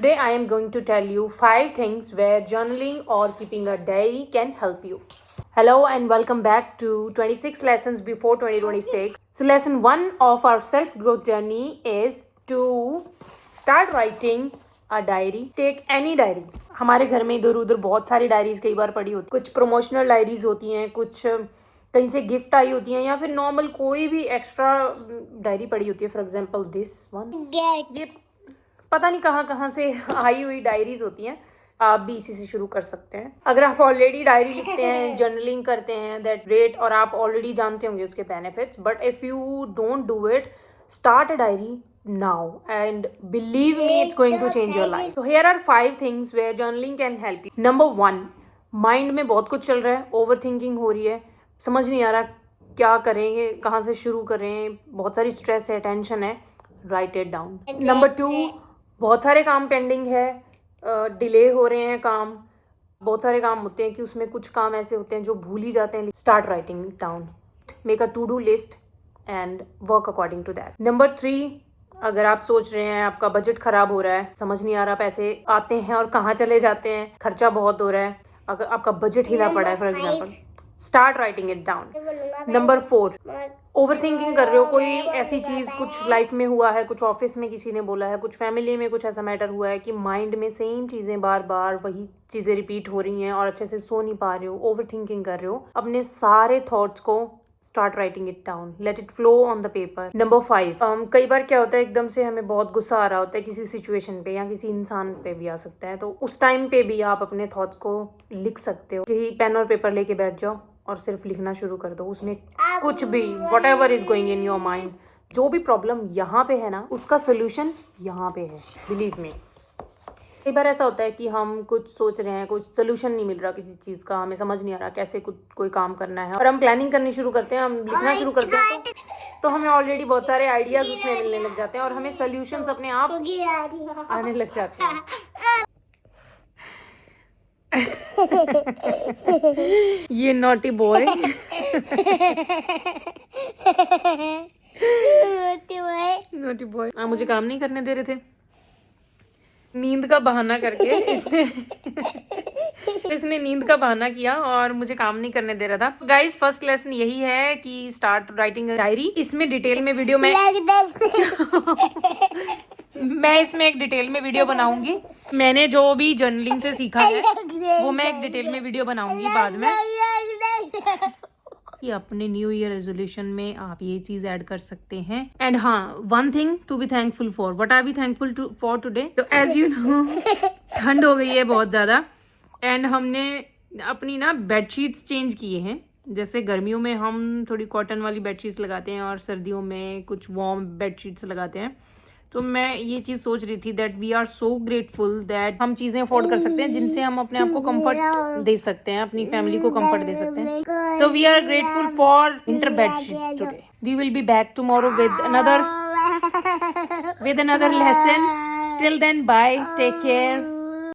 Today I am going to tell you 5 things where journaling or keeping a diary can help you. Hello and welcome back to 26 lessons before 2026. So lesson 1 of our self-growth journey is to start writing a diary. Take any diary. हमारे घर में इधर उधर बहुत सारी diaries कई बार पड़ी होती, कुछ प्रमोशनल डायरीज होती हैं, कुछ कहीं से गिफ्ट आई होती हैं, या फिर नॉर्मल कोई भी एक्स्ट्रा डायरी पड़ी होती है. फॉर एग्जाम्पल दिस वन, ये पता नहीं कहाँ कहाँ से आई हुई डायरीज होती हैं. आप भी इसी से शुरू कर सकते हैं. अगर आप ऑलरेडी डायरी लिखते हैं, जर्नलिंग करते हैं, दैट ग्रेट, और आप ऑलरेडी जानते होंगे उसके benefits. But if you don't do it, start a diary now and believe me, it's going to change your life. So here are 5 things where journaling can help you. Number 1, mind में बहुत कुछ चल रहा है, over thinking हो रही है, समझ नहीं आ रहा क्या करेंगे, कहाँ से शुरू करें, बहुत सारी स्ट्रेस है, टेंशन है. Right it down. नंबर 2, बहुत सारे काम पेंडिंग है, डिले हो रहे हैं काम. बहुत सारे काम होते हैं कि उसमें कुछ काम ऐसे होते हैं जो भूल ही जाते हैं. Start writing down. Make a to do list and work according to that. Number 3, अगर आप सोच रहे हैं आपका बजट खराब हो रहा है, समझ नहीं आ रहा पैसे आते हैं और कहाँ चले जाते हैं, खर्चा बहुत हो रहा है, अगर आपका बजट हिला पड़ा है for example, start writing it down. Number 4, over thinking कर रहे हो, कोई ऐसी चीज़ कुछ लाइफ में हुआ है, कुछ ऑफिस में किसी ने बोला है, कुछ फैमिली में कुछ ऐसा मैटर हुआ है कि माइंड में सेम चीज़ें बार बार वही चीज़ें रिपीट हो रही हैं और अच्छे से सो नहीं पा रहे हो, ओवर थिंकिंग कर रहे हो. अपने सारे थॉट्स को start writing it down, let it flow on the paper. Number 5, कई बार क्या होता है, एकदम से हमें बहुत गुस्सा आ रहा होता है किसी सिचुएशन पे या किसी इंसान पे भी आ सकता है, तो उस टाइम पे भी आप अपने थॉट्स को लिख सकते हो. कि पेन और पेपर लेके बैठ जाओ और सिर्फ लिखना शुरू कर दो. उसमें कुछ भी, what ever is going in your mind, जो भी प्रॉब्लम यहाँ पे है ना, उसका सोल्यूशन यहाँ पे है, बिलीव मी. कई बार ऐसा होता है कि हम कुछ सोच रहे हैं, कुछ सोल्यूशन नहीं मिल रहा किसी चीज़ का, हमें समझ नहीं आ रहा कैसे कुछ कोई काम करना है, और हम प्लानिंग करनी शुरू करते हैं, हम लिखना शुरू करते हैं, तो हमें ऑलरेडी बहुत सारे आइडियाज उसमें मिलने लग जाते हैं और हमें सोल्यूशंस अपने आप आने लग जाते हैं. ये नॉटी बॉय. Naughty boy. आप मुझे काम नहीं करने दे रहे थे, नींद का बहाना करके इसने नींद का बहाना किया और मुझे काम नहीं करने दे रहा था. गाइस, फर्स्ट लेसन यही है कि स्टार्ट राइटिंग डायरी. इसमें डिटेल में वीडियो मैं इसमें एक डिटेल में वीडियो बनाऊंगी. मैंने जो भी जर्नलिंग से सीखा है वो मैं एक डिटेल में वीडियो बनाऊंगी बाद में. कि अपने न्यू ईयर रेजोल्यूशन में आप ये चीज ऐड कर सकते हैं. एंड हाँ, one thing to be thankful for. What are we thankful for today? तो एज यू नो, ठंड हो गई है बहुत ज़्यादा एंड हमने अपनी ना बेडशीट्स चेंज किए हैं. जैसे गर्मियों में हम थोड़ी कॉटन वाली बेडशीट्स लगाते हैं और सर्दियों में कुछ वार्म बेडशीट्स लगाते हैं. तो मैं ये चीज़ सोच रही थी that we are so grateful that हम चीज़ें अफोर्ड कर सकते हैं जिनसे हम अपने आप को कंफर्ट दे सकते हैं, अपनी फैमिली को कंफर्ट दे सकते हैं. So we are grateful for winter bedsheets today. We will be back tomorrow with another lesson. Till then, bye, take care.